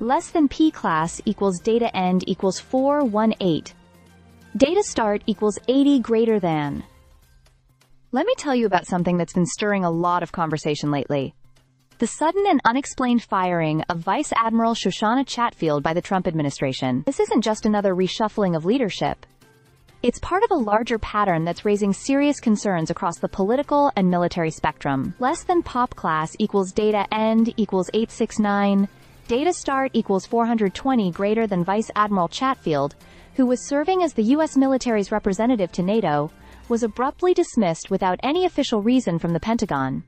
less than P class equals data end equals 418. Data start equals 80 greater than. Let me tell you about something that's been stirring a lot of conversation lately. The sudden and unexplained firing of Vice Admiral Shoshana Chatfield by the Trump administration. This isn't just another reshuffling of leadership. It's part of a larger pattern that's raising serious concerns across the political and military spectrum. Less than POP class equals data end equals 869. Data start equals 420 greater than Vice Admiral Chatfield, who was serving as the U.S. military's representative to NATO, was abruptly dismissed without any official reason from the Pentagon.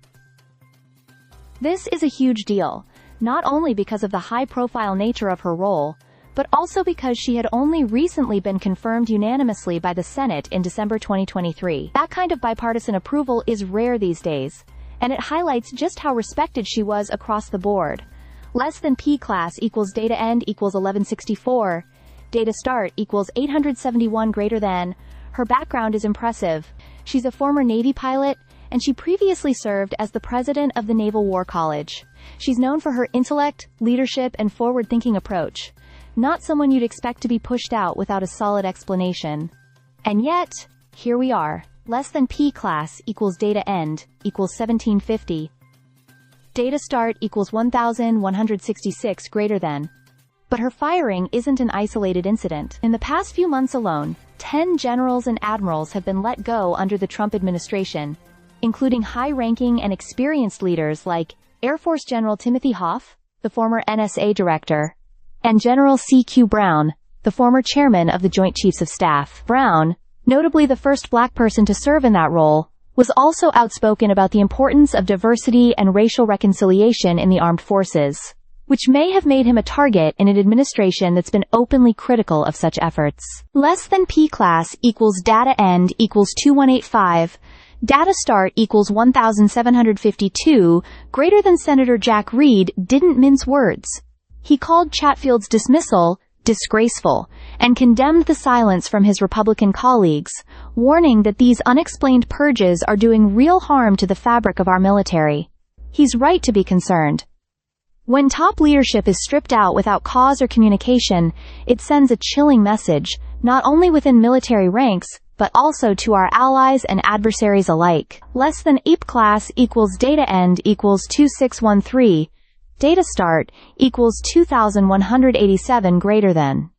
This is a huge deal, not only because of the high-profile nature of her role, but also because she had only recently been confirmed unanimously by the Senate in December 2023. That kind of bipartisan approval is rare these days, and it highlights just how respected she was across the board. Less than P class equals data end equals 1164. Data start equals 871 greater than. Her background is impressive. She's a former Navy pilot, and she previously served as the president of the Naval War College. She's known for her intellect, leadership, and forward-thinking approach. Not someone you'd expect to be pushed out without a solid explanation. And yet, here we are. Less than P class equals data end equals 1750. Data start equals 1166 greater than. But her firing isn't an isolated incident. In the past few months alone, 10 generals and admirals have been let go under the Trump administration, including high-ranking and experienced leaders like Air Force General Timothy Hoff, the former NSA director, and General C.Q. Brown, the former chairman of the Joint Chiefs of Staff. Brown, notably the first black person to serve in that role, was also outspoken about the importance of diversity and racial reconciliation in the armed forces, which may have made him a target in an administration that's been openly critical of such efforts. Less than P class equals data end equals 2185. Data start equals 1752, greater than. Senator Jack Reed didn't mince words. He called Chatfield's dismissal disgraceful and condemned the silence from his Republican colleagues, warning that these unexplained purges are doing real harm to the fabric of our military. He's right to be concerned. When top leadership is stripped out without cause or communication, it sends a chilling message, not only within military ranks, but also to our allies and adversaries alike. Less than AP class equals data end equals 2613. Data start equals 2187 greater than.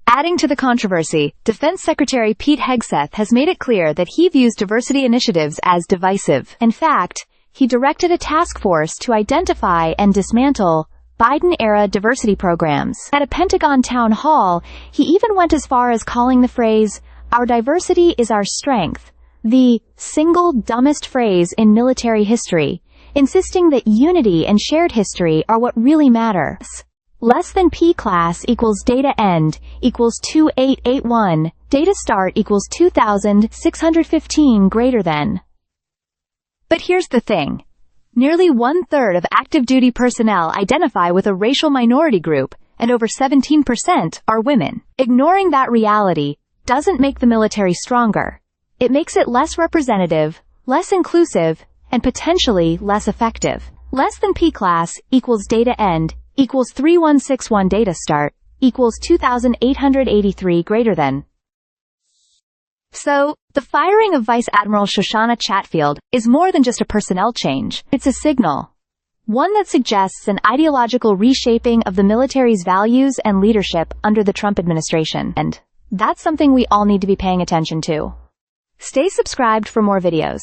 Adding to the controversy, Defense Secretary Pete Hegseth has made it clear that he views diversity initiatives as divisive. In fact, he directed a task force to identify and dismantle Biden-era diversity programs. At a Pentagon town hall, he even went as far as calling the phrase, "Our diversity is our strength," the single dumbest phrase in military history, insisting that unity and shared history are what really matters. Less than P class equals data end equals 2881. Data start equals 2615 greater than. But here's the thing. Nearly 1/3 of active duty personnel identify with a racial minority group, and over 17% are women. Ignoring that reality doesn't make the military stronger. It makes it less representative, less inclusive, and potentially less effective. Less than P class equals data end equals 3161. Data start equals 2883 greater than. So, the firing of Vice Admiral Shoshana Chatfield is more than just a personnel change. It's a signal. One that suggests an ideological reshaping of the military's values and leadership under the Trump administration. And that's something we all need to be paying attention to. Stay subscribed for more videos.